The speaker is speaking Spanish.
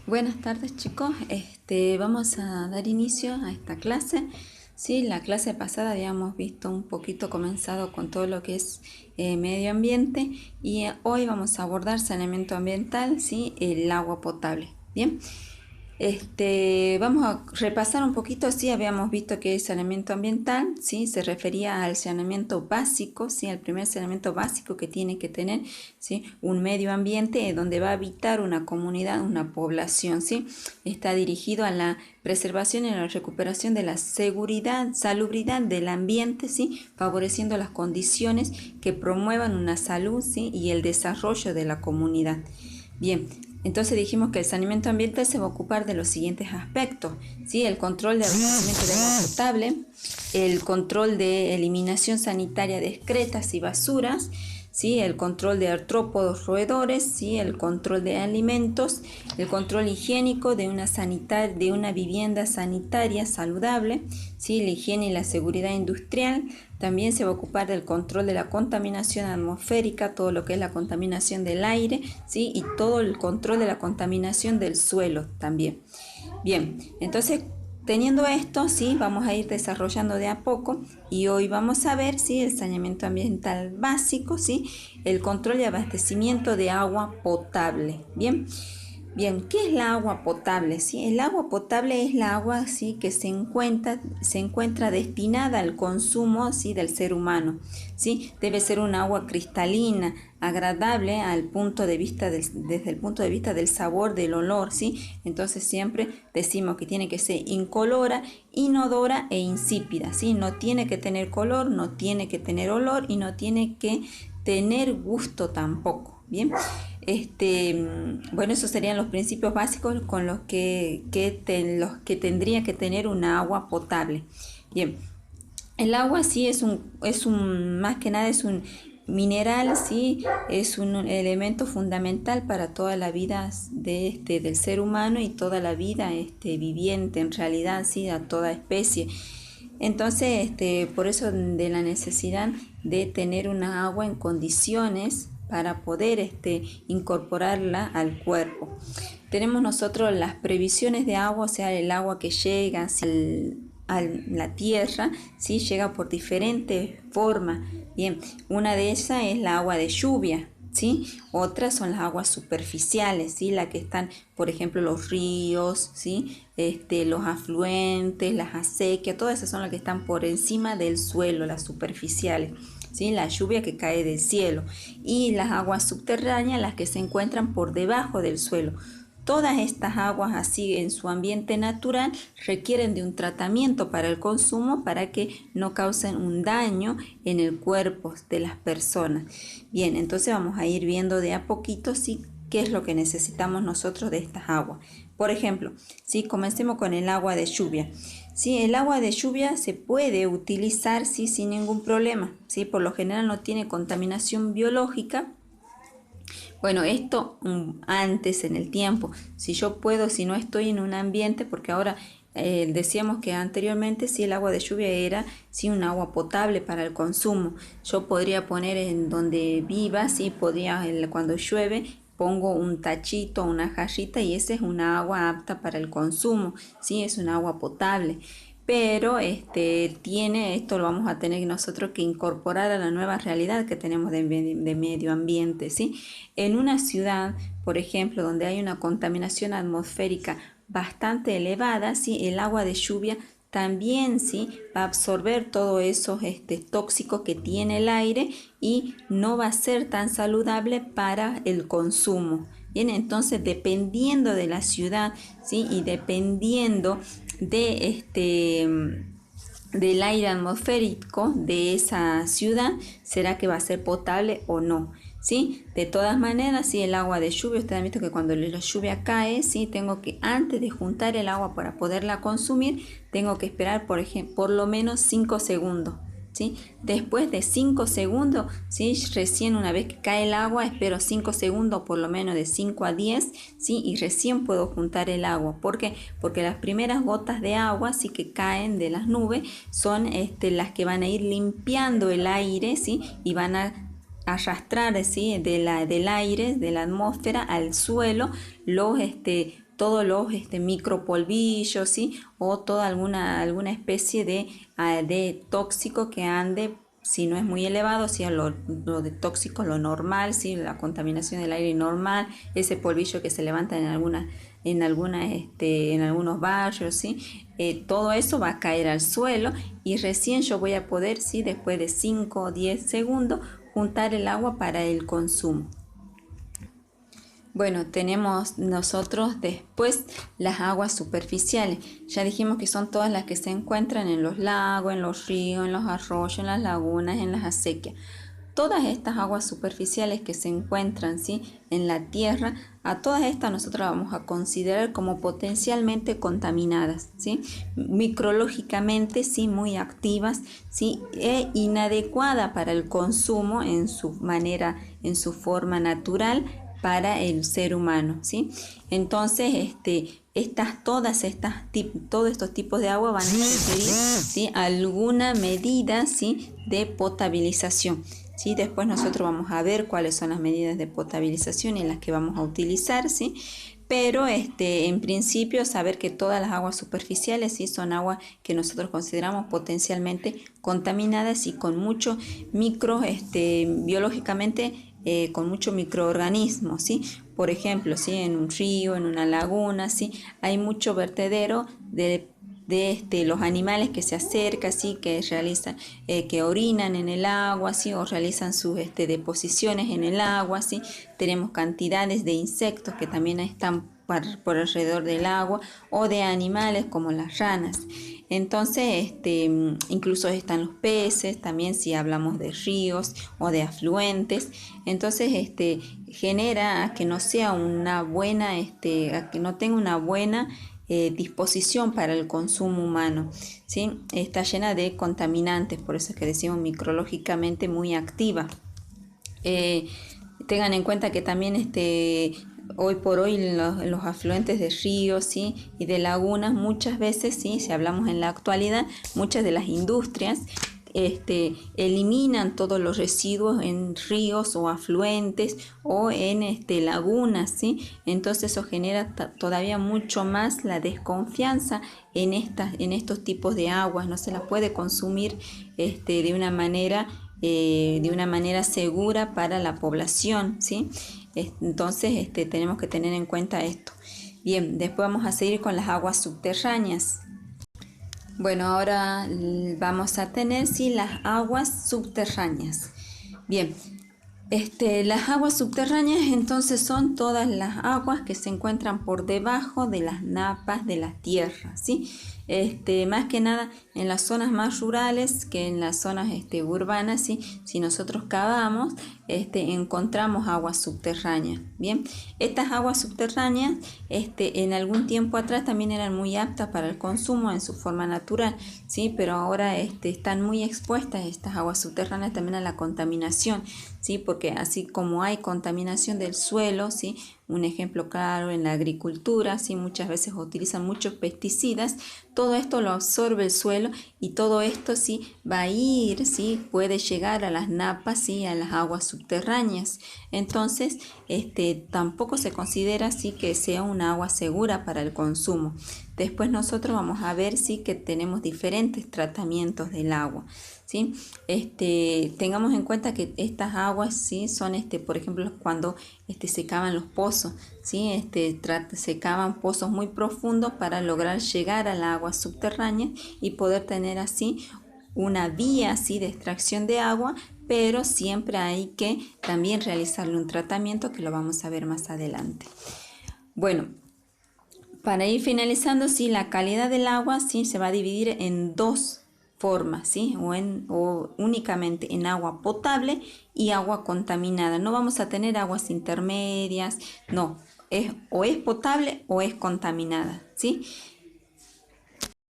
Buenas tardes chicos, vamos a dar inicio a esta clase. Sí, la clase pasada habíamos visto un poquito comenzado con todo lo que es medio ambiente y hoy vamos a abordar saneamiento ambiental, sí, el agua potable. Bien. Vamos a repasar un poquito. Sí, habíamos visto que el saneamiento ambiental, sí, se refería al saneamiento básico, sí, al primer saneamiento básico que tiene que tener, sí, un medio ambiente donde va a habitar una comunidad, una población, sí, está dirigido a la preservación y la recuperación de la seguridad, salubridad del ambiente, sí, favoreciendo las condiciones que promuevan una salud, sí, y el desarrollo de la comunidad. Bien, entonces dijimos que el saneamiento ambiental se va a ocupar de los siguientes aspectos, ¿sí? El control de abastecimiento de agua potable, el control de eliminación sanitaria de excretas y basuras, ¿sí? El control de artrópodos roedores, ¿sí? El control de alimentos, el control higiénico de una vivienda sanitaria saludable, ¿sí? La higiene y la seguridad industrial. También se va a ocupar del control de la contaminación atmosférica, todo lo que es la contaminación del aire, ¿sí? Y todo el control de la contaminación del suelo también. Bien, entonces teniendo esto, sí, vamos a ir desarrollando de a poco y hoy vamos a ver, sí, el saneamiento ambiental básico, sí, el control y abastecimiento de agua potable. Bien. Bien, ¿qué es la agua potable? ¿Sí? El agua potable es la agua, ¿sí?, que se encuentra destinada al consumo, ¿sí?, del ser humano. ¿Sí? Debe ser un agua cristalina, agradable desde el punto de vista del sabor, del olor. ¿Sí? Entonces siempre decimos que tiene que ser incolora, inodora e insípida. ¿Sí? No tiene que tener color, no tiene que tener olor y no tiene que tener gusto tampoco. Bien. Bueno, esos serían los principios básicos con los que tendría que tener una agua potable. Bien, el agua sí más que nada es un mineral, sí, es un elemento fundamental para toda la vida del ser humano y toda la vida viviente en realidad, sí, a toda especie. Entonces, por eso de la necesidad de tener una agua en condiciones para poder incorporarla al cuerpo. Tenemos nosotros las previsiones de agua, o sea, el agua que llega a la tierra, ¿sí? Llega por diferentes formas. Bien, una de esas es la agua de lluvia, ¿sí? Otras son las aguas superficiales, ¿sí? Las que están, por ejemplo, los ríos, ¿sí? Los afluentes, las acequias, todas esas son las que están por encima del suelo, las superficiales. ¿Sí? La lluvia que cae del cielo, y las aguas subterráneas, las que se encuentran por debajo del suelo. Todas estas aguas así en su ambiente natural requieren de un tratamiento para el consumo para que no causen un daño en el cuerpo de las personas. Bien, entonces vamos a ir viendo de a poquito, ¿sí?, qué es lo que necesitamos nosotros de estas aguas. Por ejemplo, ¿sí?, comencemos con el agua de lluvia. Sí, el agua de lluvia se puede utilizar, sí, sin ningún problema. ¿Sí? Por lo general no tiene contaminación biológica. Bueno, esto antes en el tiempo, si yo puedo, si no estoy en un ambiente, porque ahora decíamos que anteriormente si el agua de lluvia era un agua potable para el consumo. Yo podría poner en donde viva, cuando llueve, pongo un tachito, una jarrita y esa es una agua apta para el consumo, ¿sí? Es un agua potable. Pero esto lo vamos a tener nosotros que incorporar a la nueva realidad que tenemos de medio ambiente, ¿sí? En una ciudad, por ejemplo, donde hay una contaminación atmosférica bastante elevada, ¿sí?, el agua de lluvia también, ¿sí?, va a absorber todos esos tóxicos que tiene el aire y no va a ser tan saludable para el consumo. Bien, entonces dependiendo de la ciudad, ¿sí?, y dependiendo del aire atmosférico de esa ciudad, será que va a ser potable o no. ¿Sí? De todas maneras, si el agua de lluvia, ustedes han visto que cuando la lluvia cae, ¿sí?, tengo que, antes de juntar el agua para poderla consumir, tengo que esperar, por lo menos 5 segundos. ¿Sí? Después de 5 segundos, ¿sí?, recién una vez que cae el agua, espero 5 segundos, por lo menos de 5 a 10, ¿sí?, y recién puedo juntar el agua. ¿Por qué? Porque las primeras gotas de agua, sí, que caen de las nubes son las que van a ir limpiando el aire, ¿sí?, y van a arrastrar, ¿sí? del aire, de la atmósfera al suelo todos los micropolvillos, ¿sí? O toda alguna especie de tóxico que ande, si no es muy elevado, si lo de tóxico, lo normal, ¿sí? La contaminación del aire normal, ese polvillo que se levanta en algunos barrios, ¿sí? Todo eso va a caer al suelo y recién yo voy a poder, ¿sí? Después de 5 o 10 segundos, juntar el agua para el consumo. Bueno, tenemos nosotros después las aguas superficiales. Ya dijimos que son todas las que se encuentran en los lagos, en los ríos, en los arroyos, en las lagunas, en las acequias. Todas estas aguas superficiales que se encuentran, ¿sí? en la tierra, a todas estas nosotros vamos a considerar como potencialmente contaminadas, ¿sí? Micrológicamente, sí, muy activas, ¿sí? E inadecuada para el consumo en su manera, en su forma natural para el ser humano, ¿sí? Entonces, todos estos tipos de agua van a requerir, ¿sí? alguna medida, ¿sí? de potabilización. ¿Sí? Después nosotros vamos a ver cuáles son las medidas de potabilización en las que vamos a utilizar, ¿sí? Pero en principio saber que todas las aguas superficiales, ¿sí? son aguas que nosotros consideramos potencialmente contaminadas y con mucho biológicamente con mucho microorganismo, ¿sí? Por ejemplo, ¿sí? en un río, en una laguna, ¿sí? hay mucho vertedero de los animales que se acercan, ¿sí? que realizan, que orinan en el agua, ¿sí? o realizan sus deposiciones en el agua, ¿sí? Tenemos cantidades de insectos que también están por alrededor del agua, o de animales como las ranas. Entonces, incluso están los peces, también si hablamos de ríos o de afluentes. Entonces, genera a que no sea una buena, a que no tenga una buena disposición para el consumo humano, ¿sí? Está llena de contaminantes, por eso es que decimos micrológicamente muy activa. Tengan en cuenta que también hoy por hoy los afluentes de ríos, ¿sí? y de lagunas muchas veces, ¿sí? si hablamos en la actualidad, muchas de las industrias eliminan todos los residuos en ríos o afluentes o en lagunas, ¿sí? Entonces eso genera todavía mucho más la desconfianza en estos tipos de aguas. No se las puede consumir de una manera segura para la población, ¿sí? Entonces tenemos que tener en cuenta esto. Bien, después vamos a seguir con las aguas subterráneas. Bueno, ahora vamos a tener, sí, las aguas subterráneas. Bien, las aguas subterráneas entonces son todas las aguas que se encuentran por debajo de las napas de la tierra, ¿sí? Más que nada en las zonas más rurales que en las zonas urbanas, ¿sí? Si nosotros cavamos, encontramos aguas subterráneas. Bien, estas aguas subterráneas en algún tiempo atrás también eran muy aptas para el consumo en su forma natural, ¿sí? Pero ahora están muy expuestas estas aguas subterráneas también a la contaminación, ¿sí? Porque así como hay contaminación del suelo, ¿sí? Un ejemplo claro en la agricultura, ¿sí? Muchas veces utilizan muchos pesticidas, todo esto lo absorbe el suelo y todo esto, ¿sí? va a ir, ¿sí? puede llegar a las napas, ¿sí? a las aguas subterráneas. Entonces, tampoco se considera, ¿sí? que sea una agua segura para el consumo. Después nosotros vamos a ver, ¿sí? que tenemos diferentes tratamientos del agua, ¿sí? Tengamos en cuenta que estas aguas, ¿sí? son, por ejemplo, cuando se cavan los pozos, ¿sí? Se cavan pozos muy profundos para lograr llegar al agua subterránea y poder tener así una vía, ¿sí? de extracción de agua, pero siempre hay que también realizarle un tratamiento que lo vamos a ver más adelante. Bueno, para ir finalizando, sí, la calidad del agua sí se va a dividir en dos formas, ¿sí? o únicamente en agua potable y agua contaminada. No vamos a tener aguas intermedias, no, o es potable o es contaminada, ¿sí?